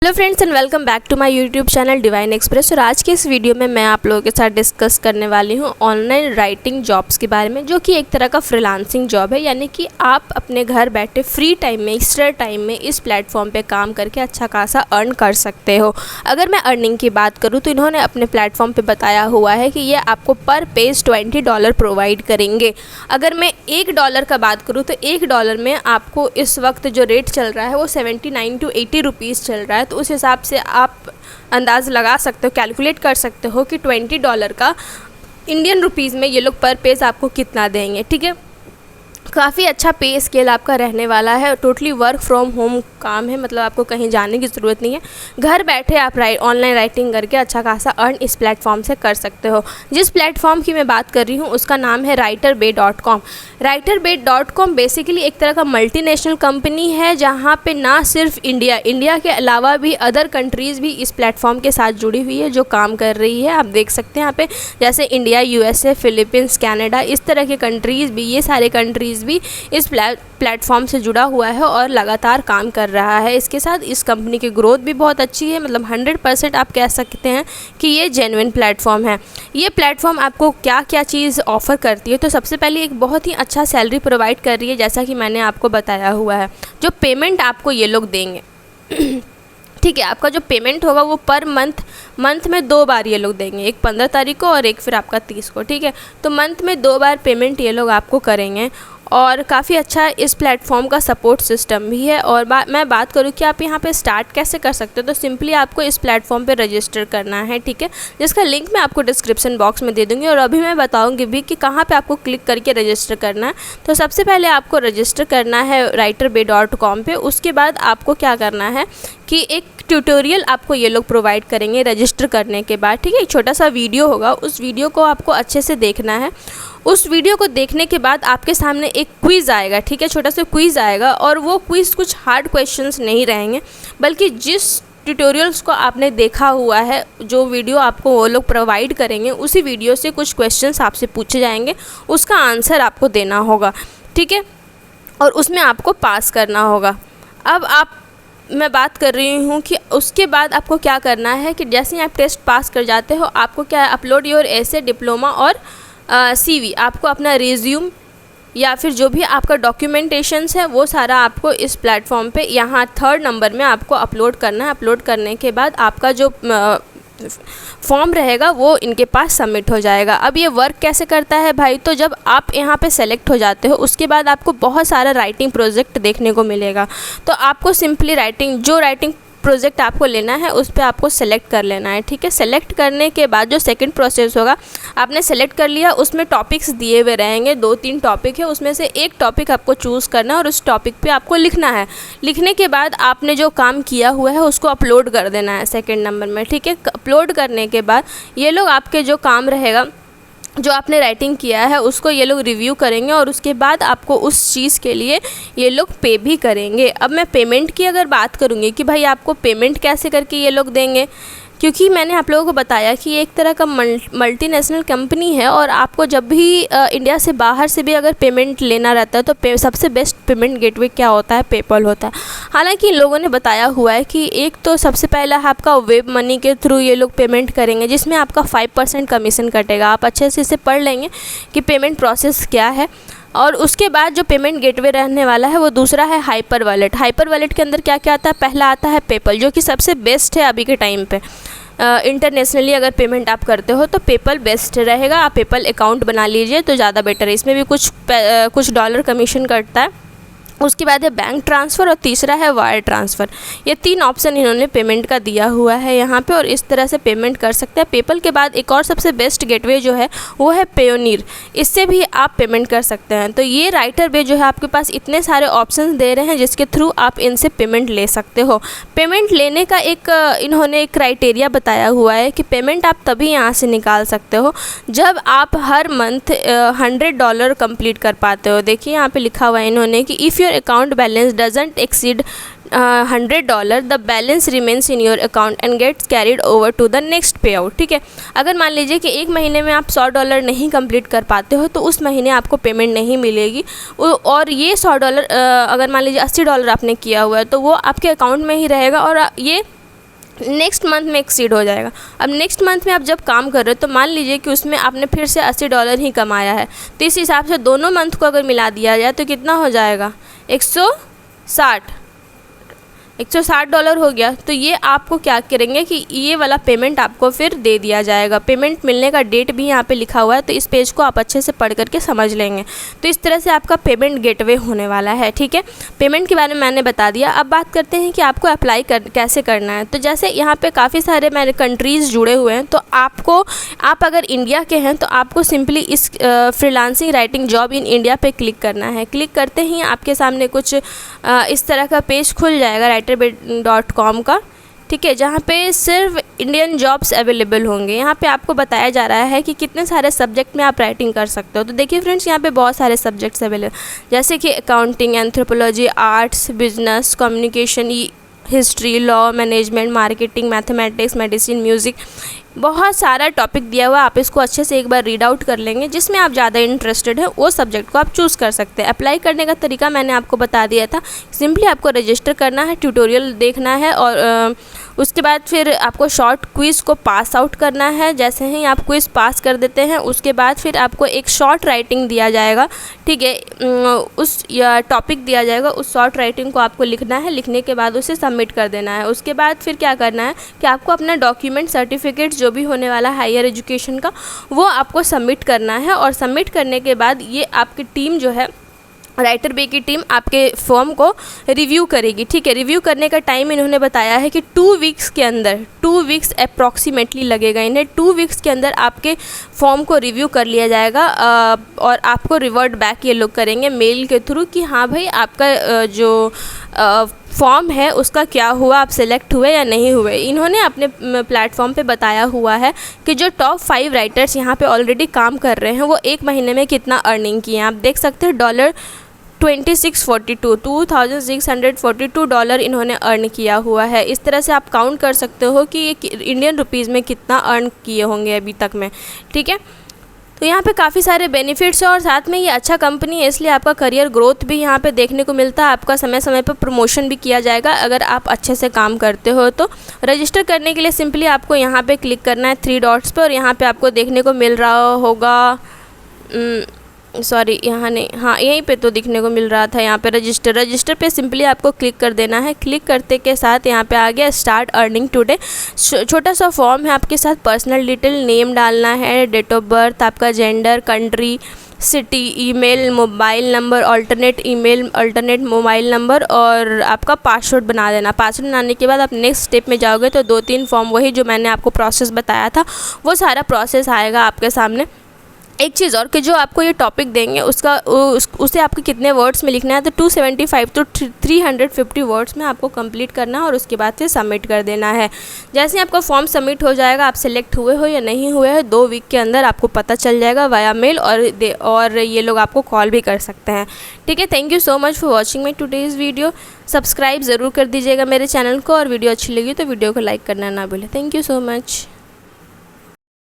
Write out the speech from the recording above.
Hello friends and welcome back to my YouTube channel Divine Express. और आज के इस वीडियो में मैं आप लोगों के साथ डिस्कस करने वाली हूँ ऑनलाइन राइटिंग जॉब्स के बारे में, जो कि एक तरह का फ्रीलांसिंग जॉब है। यानी कि आप अपने घर बैठे फ्री टाइम में, एक्स्ट्रा टाइम में इस प्लेटफॉर्म पे काम करके अच्छा खासा अर्न कर सकते हो। अगर मैं अर्निंग की बात करूँ तो इन्होंने अपने प्लेटफॉर्म पर बताया हुआ है कि ये आपको पर पेज $20 प्रोवाइड करेंगे। अगर मैं $1 का बात करूँ तो $1 में आपको इस वक्त जो रेट चल रहा है वो 79 to 80 रुपीज़ चल रहा है। तो उस हिसाब से आप अंदाज़ लगा सकते हो, कैलकुलेट कर सकते हो कि $20 का इंडियन रुपीज़ में ये लोग पर पेज आपको कितना देंगे। ठीक है, काफ़ी अच्छा पे स्केल आपका रहने वाला है। टोटली वर्क फ्रॉम होम काम है, मतलब आपको कहीं जाने की ज़रूरत नहीं है। घर बैठे आप ऑनलाइन राइटिंग करके अच्छा खासा अर्न इस प्लेटफॉर्म से कर सकते हो। जिस प्लेटफॉर्म की मैं बात कर रही हूँ उसका नाम है writerbay.com। writerbay.com बेसिकली एक तरह का मल्टीनेशनल कंपनी है, जहाँ पे ना सिर्फ इंडिया के अलावा भी अदर कंट्रीज़ भी इस प्लेटफॉर्म के साथ जुड़ी हुई है, जो काम कर रही है। आप देख सकते हैं यहाँ पे, जैसे इंडिया, USA, फिलीपींस, कनाडा, इस तरह के कंट्रीज़ भी, ये सारे कंट्रीज़ भी इस प्लेटफॉर्म से जुड़ा हुआ है और लगातार काम कर रहा है। इसके साथ इस कंपनी की ग्रोथ भी बहुत अच्छी है, मतलब 100% आप कह सकते हैं कि ये जेन्युइन प्लेटफॉर्म है। ये प्लेटफॉर्म आपको क्या क्या चीज़ ऑफ़र करती है, तो सबसे पहले एक बहुत ही अच्छा सैलरी प्रोवाइड कर रही है, जैसा कि मैंने आपको बताया हुआ है। जो पेमेंट आपको ये लोग देंगे ठीक है, आपका जो पेमेंट होगा वो पर मंथ में 2 बार ये लोग देंगे, एक 15 तारीख को और एक फिर आपका 30 को। ठीक है, तो मंथ में 2 बार पेमेंट ये लोग आपको करेंगे। और काफ़ी अच्छा इस प्लेटफॉर्म का सपोर्ट सिस्टम भी है। और मैं बात करूँ कि आप यहाँ पे स्टार्ट कैसे कर सकते हो, तो सिंपली आपको इस प्लेटफॉर्म पे रजिस्टर करना है। ठीक है, जिसका लिंक मैं आपको डिस्क्रिप्शन बॉक्स में दे दूँगी और अभी मैं बताऊँगी भी कि कहाँ पे आपको क्लिक करके रजिस्टर करना है। तो सबसे पहले आपको रजिस्टर करना है writerbay.com पे। उसके बाद आपको क्या करना है कि एक ट्यूटोरियल आपको ये लोग प्रोवाइड करेंगे रजिस्टर करने के बाद। ठीक है, एक छोटा सा वीडियो होगा, उस वीडियो को आपको अच्छे से देखना है। उस वीडियो को देखने के बाद आपके सामने एक क्विज़ आएगा। ठीक है, छोटा सा क्विज़ आएगा और वो क्विज़ कुछ हार्ड क्वेश्चंस नहीं रहेंगे, बल्कि जिस ट्यूटोरियल्स को आपने देखा हुआ है, जो वीडियो आपको वो लोग प्रोवाइड करेंगे, उसी वीडियो से कुछ क्वेश्चंस आपसे पूछे जाएंगे, उसका आंसर आपको देना होगा। ठीक है, और उसमें आपको पास करना होगा। अब मैं बात कर रही हूँ कि उसके बाद आपको क्या करना है कि जैसे ही आप टेस्ट पास कर जाते हो, आपको क्या अपलोड योर एसे, डिप्लोमा और CV, आपको अपना रिज्यूम या फिर जो भी आपका डॉक्यूमेंटेशंस है वो सारा आपको इस प्लेटफॉर्म पे यहाँ 3rd नंबर में आपको अपलोड करना है। अपलोड करने के बाद आपका जो फॉर्म रहेगा वो इनके पास सबमिट हो जाएगा। अब ये वर्क कैसे करता है भाई, तो जब आप यहाँ पे सेलेक्ट हो जाते हो उसके बाद आपको बहुत सारा राइटिंग प्रोजेक्ट देखने को मिलेगा। तो आपको सिंपली जो राइटिंग प्रोजेक्ट आपको लेना है उस पर आपको सेलेक्ट कर लेना है। ठीक है, सेलेक्ट करने के बाद जो सेकंड प्रोसेस होगा, आपने सेलेक्ट कर लिया, उसमें टॉपिक्स दिए हुए रहेंगे, 2-3 टॉपिक है, उसमें से एक टॉपिक आपको चूज़ करना है और उस टॉपिक पे आपको लिखना है। लिखने के बाद आपने जो काम किया हुआ है उसको अपलोड कर देना है सेकेंड नंबर में। ठीक है, अपलोड करने के बाद ये लोग आपके जो काम रहेगा, जो आपने राइटिंग किया है, उसको ये लोग रिव्यू करेंगे और उसके बाद आपको उस चीज़ के लिए ये लोग पे भी करेंगे। अब मैं पेमेंट की अगर बात करूँगी कि भाई आपको पेमेंट कैसे करके ये लोग देंगे, क्योंकि मैंने आप लोगों को बताया कि ये एक तरह का मल्टीनेशनल कंपनी है और आपको जब भी इंडिया से बाहर से भी अगर पेमेंट लेना रहता है तो सबसे बेस्ट पेमेंट गेटवे क्या होता है, पेपल होता है। हालांकि इन लोगों ने बताया हुआ है कि एक तो सबसे पहला है आपका वेब मनी के थ्रू ये लोग पेमेंट करेंगे, जिसमें आपका 5% कमीशन कटेगा। आप अच्छे से इसे पढ़ लेंगे कि पेमेंट प्रोसेस क्या है। और उसके बाद जो पेमेंट गेटवे रहने वाला है वो दूसरा है हाइपर वॉलेट। हाइपर वॉलेट के अंदर क्या क्या आता है, पहला आता है पेपल, जो कि सबसे बेस्ट है अभी के टाइम पे। इंटरनेशनली अगर पेमेंट आप करते हो तो पेपल बेस्ट रहेगा। आप पेपल अकाउंट बना लीजिए तो ज़्यादा बेटर है, इसमें भी कुछ डॉलर कमीशन कटता है। उसके बाद है बैंक ट्रांसफ़र और तीसरा है वायर ट्रांसफ़र। ये 3 ऑप्शन इन्होंने पेमेंट का दिया हुआ है यहाँ पे, और इस तरह से पेमेंट कर सकते हैं। पेपल के बाद एक और सबसे बेस्ट गेटवे जो है वो है पेयोनीर, इससे भी आप पेमेंट कर सकते हैं। तो ये राइटरबे जो है आपके पास इतने सारे ऑप्शन दे रहे हैं जिसके थ्रू आप इनसे पेमेंट ले सकते हो। पेमेंट लेने का इन्होंने एक क्राइटेरिया बताया हुआ है कि पेमेंट आप तभी यहाँ से निकाल सकते हो जब आप हर मंथ $100 कंप्लीट कर पाते हो। देखिए यहाँ पे लिखा हुआ है इन्होंने कि if your account balance doesn't exceed $100, the balance remains in your account and gets carried over to the next payout. ठीक है, अगर मान लीजिए कि एक महीने में आप $100 नहीं कंप्लीट कर पाते हो तो उस महीने आपको पेमेंट नहीं मिलेगी। और ये $100 अगर मान लीजिए $80 आपने किया हुआ है तो वो आपके अकाउंट में ही रहेगा और ये नेक्स्ट मंथ में एक्सीड हो जाएगा। अब नेक्स्ट मंथ में आप जब काम कर रहे हो तो मान लीजिए कि उसमें आपने फिर से $80 ही कमाया है, तो इस हिसाब से दोनों मंथ को अगर मिला दिया जाए तो कितना हो जाएगा, $160 हो गया। तो ये आपको क्या करेंगे कि ये वाला पेमेंट आपको फिर दे दिया जाएगा। पेमेंट मिलने का डेट भी यहाँ पे लिखा हुआ है, तो इस पेज को आप अच्छे से पढ़ करके समझ लेंगे। तो इस तरह से आपका पेमेंट गेटवे होने वाला है, ठीक है। पेमेंट के बारे में मैंने बता दिया। अब बात करते हैं कि आपको अप्लाई कैसे करना है। तो जैसे यहाँ पे काफ़ी सारे मेरे कंट्रीज़ जुड़े हुए हैं, तो आप अगर इंडिया के हैं तो आपको सिंपली इस freelancing writing job in India पे क्लिक करना है। क्लिक करते ही आपके सामने कुछ इस तरह का पेज खुल जाएगा writerbit.com का, ठीक है, जहाँ पे सिर्फ इंडियन जॉब्स अवेलेबल होंगे। यहाँ पे आपको बताया जा रहा है कि कितने सारे सब्जेक्ट में आप राइटिंग कर सकते हो। तो देखिए फ्रेंड्स, यहाँ पे बहुत सारे सब्जेक्ट्स अवेलेबल, जैसे कि accounting, anthropology, arts, business, communication, history, law, management, marketing, mathematics, medicine, music, बहुत सारा टॉपिक दिया हुआ है। आप इसको अच्छे से एक बार रीड आउट कर लेंगे। जिसमें आप ज़्यादा इंटरेस्टेड है वो सब्जेक्ट को आप चूज़ कर सकते हैं। अप्लाई करने का तरीका मैंने आपको बता दिया था। सिंपली आपको रजिस्टर करना है, ट्यूटोरियल देखना है और उसके बाद फिर आपको शॉर्ट क्विज़ को पास आउट करना है। जैसे ही आप क्विज़ पास कर देते हैं उसके बाद फिर आपको एक शॉर्ट राइटिंग दिया जाएगा, ठीक है, उस टॉपिक दिया जाएगा। उस शॉर्ट राइटिंग को आपको लिखना है। लिखने के बाद उसे सबमिट कर देना है। उसके बाद फिर क्या करना है कि आपको अपना डॉक्यूमेंट, सर्टिफिकेट जो भी होने वाला हायर एजुकेशन का, वो आपको सबमिट करना है। और सबमिट करने के बाद ये आपकी टीम जो है, राइटर बे की टीम, आपके फॉर्म को रिव्यू करेगी, ठीक है। रिव्यू करने का टाइम इन्होंने बताया है कि 2 वीक्स के अंदर, 2 वीक्स अप्रॉक्सीमेटली लगेगा इन्हें। 2 वीक्स के अंदर आपके फॉर्म को रिव्यू कर लिया जाएगा और आपको रिवर्ट बैक ये लोग करेंगे मेल के थ्रू कि हाँ भाई आपका जो फॉर्म है उसका क्या हुआ, आप सिलेक्ट हुए या नहीं हुए। इन्होंने अपने प्लेटफॉर्म पे बताया हुआ है कि जो टॉप 5 राइटर्स यहाँ पे ऑलरेडी काम कर रहे हैं वो एक महीने में कितना अर्निंग किए हैं। आप देख सकते हैं $2642 इन्होंने अर्न किया हुआ है। इस तरह से आप काउंट कर सकते हो कि ये इंडियन रुपीज़ में कितना अर्न किए होंगे अभी तक में, ठीक है। तो यहाँ पे काफ़ी सारे बेनिफिट्स है और साथ में ये अच्छा कंपनी है, इसलिए आपका करियर ग्रोथ भी यहाँ पे देखने को मिलता है। आपका समय समय पर प्रमोशन भी किया जाएगा अगर आप अच्छे से काम करते हो। तो रजिस्टर करने के लिए सिंपली आपको यहाँ पे क्लिक करना है 3 डॉट्स पे और यहाँ पे आपको देखने को मिल रहा होगा, सॉरी यहाँ नहीं, हाँ यहीं पे तो दिखने को मिल रहा था, यहाँ पे रजिस्टर पे सिंपली आपको क्लिक कर देना है। क्लिक करते के साथ यहाँ पे आ गया स्टार्ट अर्निंग टुडे। छोटा सा फॉर्म है, आपके साथ पर्सनल डिटेल, नेम डालना है, डेट ऑफ बर्थ, आपका gender, country, city, email, mobile number, alternate email, alternate mobile number और आपका पासवर्ड बना देना। पासवर्ड बनाने के बाद आप नेक्स्ट स्टेप में जाओगे तो 2-3 फॉर्म, वही जो मैंने आपको प्रोसेस बताया था वो सारा प्रोसेस आएगा आपके सामने। एक चीज़ और कि जो आपको ये टॉपिक देंगे उसे आपको कितने वर्ड्स में लिखना है, तो 275 तो 350 वर्ड्स में आपको कंप्लीट करना है और उसके बाद फिर सबमिट कर देना है। जैसे ही आपका फॉर्म सबमिट हो जाएगा, आप सिलेक्ट हुए हो या नहीं हुए हो 2 वीक के अंदर आपको पता चल जाएगा वाया मेल और ये लोग आपको कॉल भी कर सकते हैं, ठीक है। Thank you so much for watching my today's video. Subscribe ज़रूर कर दीजिएगा मेरे चैनल को और वीडियो अच्छी लगी तो वीडियो को लाइक करना ना भूलें। Thank you so much.